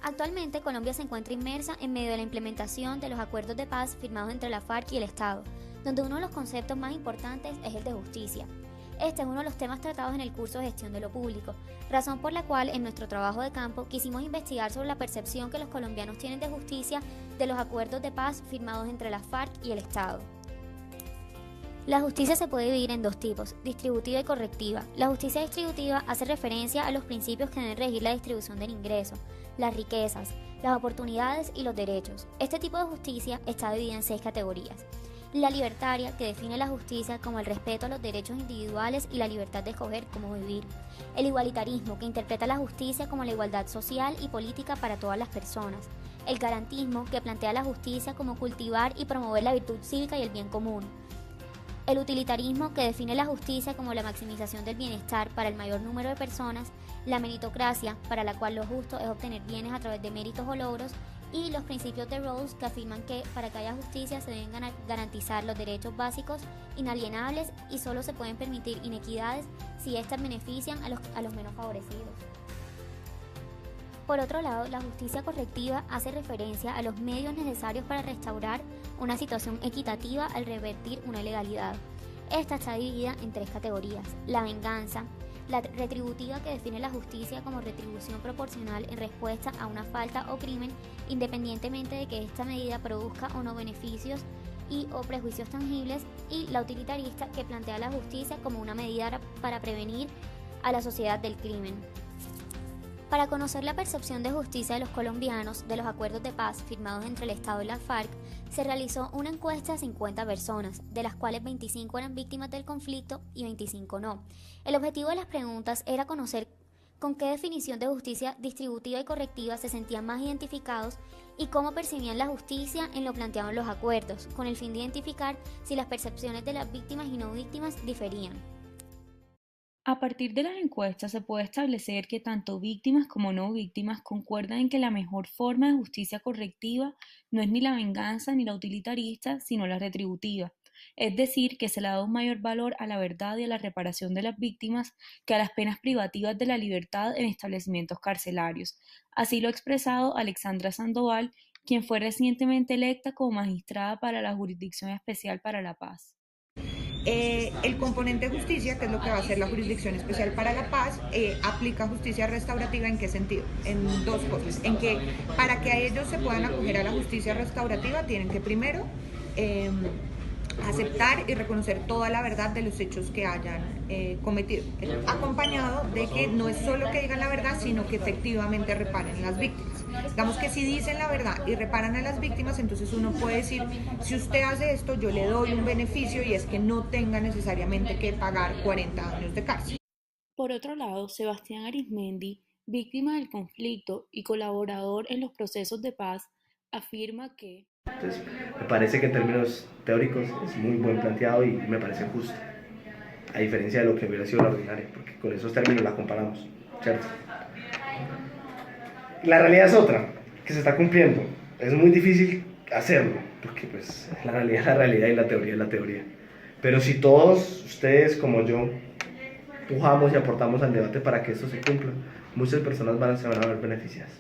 Actualmente Colombia se encuentra inmersa en medio de la implementación de los acuerdos de paz firmados entre la FARC y el Estado, donde uno de los conceptos más importantes es el de justicia. Este es uno de los temas tratados en el curso de Gestión de lo Público, razón por la cual en nuestro trabajo de campo quisimos investigar sobre la percepción que los colombianos tienen de justicia de los acuerdos de paz firmados entre la FARC y el Estado. La justicia se puede dividir en dos tipos, distributiva y correctiva. La justicia distributiva hace referencia a los principios que deben regir la distribución del ingreso, las riquezas, las oportunidades y los derechos. Este tipo de justicia está dividida en 6 categorías. La libertaria, que define la justicia como el respeto a los derechos individuales y la libertad de escoger cómo vivir. El igualitarismo, que interpreta la justicia como la igualdad social y política para todas las personas. El garantismo, que plantea la justicia como cultivar y promover la virtud cívica y el bien común. El utilitarismo, que define la justicia como la maximización del bienestar para el mayor número de personas, la meritocracia, para la cual lo justo es obtener bienes a través de méritos o logros, y los principios de Rawls, que afirman que para que haya justicia se deben garantizar los derechos básicos inalienables y solo se pueden permitir inequidades si éstas benefician a los menos favorecidos. Por otro lado, la justicia correctiva hace referencia a los medios necesarios para restaurar una situación equitativa al revertir una ilegalidad. Esta está dividida en 3 categorías: la venganza, la retributiva, que define la justicia como retribución proporcional en respuesta a una falta o crimen, independientemente de que esta medida produzca o no beneficios y o prejuicios tangibles, y la utilitarista, que plantea la justicia como una medida para prevenir a la sociedad del crimen. Para conocer la percepción de justicia de los colombianos de los acuerdos de paz firmados entre el Estado y la FARC, se realizó una encuesta a 50 personas, de las cuales 25 eran víctimas del conflicto y 25 no. El objetivo de las preguntas era conocer con qué definición de justicia distributiva y correctiva se sentían más identificados y cómo percibían la justicia en lo planteado en los acuerdos, con el fin de identificar si las percepciones de las víctimas y no víctimas diferían. A partir de las encuestas se puede establecer que tanto víctimas como no víctimas concuerdan en que la mejor forma de justicia correctiva no es ni la venganza ni la utilitarista, sino la retributiva. Es decir, que se le da un mayor valor a la verdad y a la reparación de las víctimas que a las penas privativas de la libertad en establecimientos carcelarios. Así lo ha expresado Alexandra Sandoval, quien fue recientemente electa como magistrada para la Jurisdicción Especial para la Paz. El componente justicia, que es lo que va a hacer la Jurisdicción Especial para la Paz, aplica justicia restaurativa. ¿En qué sentido? En 2 cosas. En que para que ellos se puedan acoger a la justicia restaurativa tienen que primero aceptar y reconocer toda la verdad de los hechos que hayan cometido, acompañado de que no es solo que digan la verdad, sino que efectivamente reparen las víctimas. Digamos que si dicen la verdad y reparan a las víctimas, entonces uno puede decir, si usted hace esto, yo le doy un beneficio, y es que no tenga necesariamente que pagar 40 años de cárcel. Por otro lado, Sebastián Arizmendi, víctima del conflicto y colaborador en los procesos de paz, afirma que entonces, me parece que en términos teóricos es muy buen planteado y me parece justo, a diferencia de lo que hubiera sido la ordinaria, porque con esos términos la comparamos, ¿cierto? La realidad es otra, que se está cumpliendo. Es muy difícil hacerlo, porque pues la realidad es la realidad y la teoría es la teoría. Pero si todos ustedes como yo pujamos y aportamos al debate para que esto se cumpla, muchas personas se van a ver beneficiadas.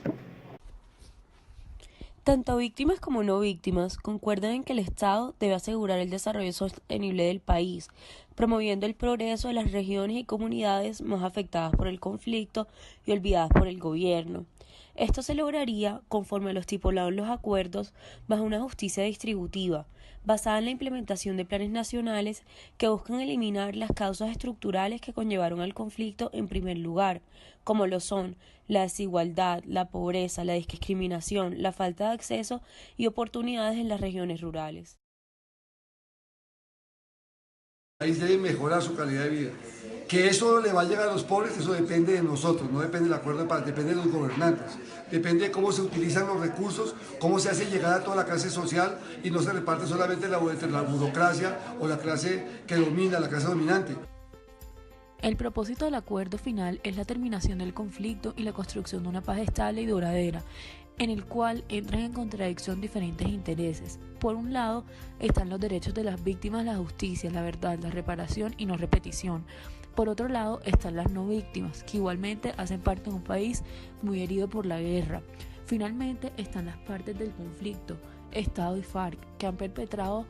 Tanto víctimas como no víctimas concuerdan en que el Estado debe asegurar el desarrollo sostenible del país, promoviendo el progreso de las regiones y comunidades más afectadas por el conflicto y olvidadas por el gobierno. Esto se lograría, conforme a lo estipulado en los acuerdos, bajo una justicia distributiva, basada en la implementación de planes nacionales que buscan eliminar las causas estructurales que conllevaron al conflicto en primer lugar, como lo son la desigualdad, la pobreza, la discriminación, la falta de acceso y oportunidades en las regiones rurales. El país debe mejorar su calidad de vida. Que eso le va a llegar a los pobres, eso depende de nosotros, no depende del acuerdo de paz, depende de los gobernantes, depende de cómo se utilizan los recursos, cómo se hace llegar a toda la clase social y no se reparte solamente entre la burocracia o la clase que domina, la clase dominante. El propósito del acuerdo final es la terminación del conflicto y la construcción de una paz estable y duradera, en el cual entran en contradicción diferentes intereses. Por un lado, están los derechos de las víctimas, la justicia, la verdad, la reparación y no repetición. Por otro lado, están las no víctimas, que igualmente hacen parte de un país muy herido por la guerra. Finalmente están las partes del conflicto, Estado y FARC, que han perpetrado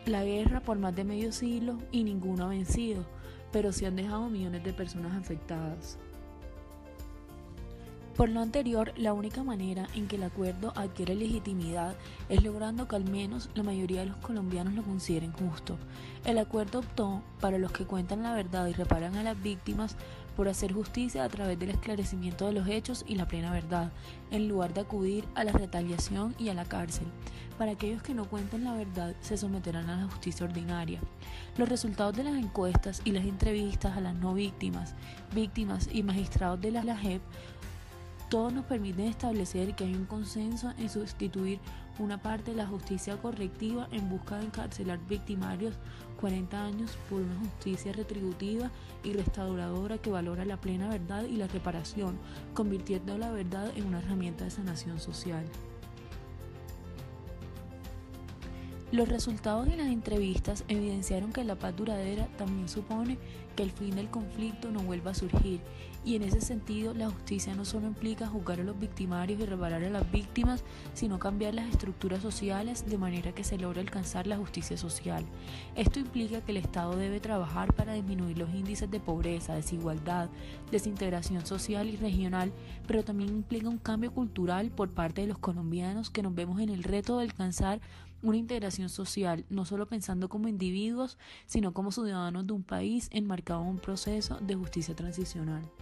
la guerra por más de medio siglo y ninguno ha vencido, pero sí han dejado millones de personas afectadas. Por lo anterior, la única manera en que el acuerdo adquiere legitimidad es logrando que al menos la mayoría de los colombianos lo consideren justo. El acuerdo optó, para los que cuentan la verdad y reparan a las víctimas, por hacer justicia a través del esclarecimiento de los hechos y la plena verdad, en lugar de acudir a la retaliación y a la cárcel. Para aquellos que no cuenten la verdad, se someterán a la justicia ordinaria. Los resultados de las encuestas y las entrevistas a las no víctimas, víctimas y magistrados de la JEP todos nos permiten establecer que hay un consenso en sustituir una parte de la justicia correctiva en busca de encarcelar victimarios 40 años por una justicia retributiva y restauradora que valora la plena verdad y la reparación, convirtiendo la verdad en una herramienta de sanación social. Los resultados de las entrevistas evidenciaron que la paz duradera también supone que el fin del conflicto no vuelva a surgir, y en ese sentido la justicia no solo implica juzgar a los victimarios y reparar a las víctimas, sino cambiar las estructuras sociales de manera que se logre alcanzar la justicia social. Esto implica que el Estado debe trabajar para disminuir los índices de pobreza, desigualdad, desintegración social y regional, pero también implica un cambio cultural por parte de los colombianos que nos vemos en el reto de alcanzar una integración social, no solo pensando como individuos, sino como ciudadanos de un país enmarcado en un proceso de justicia transicional.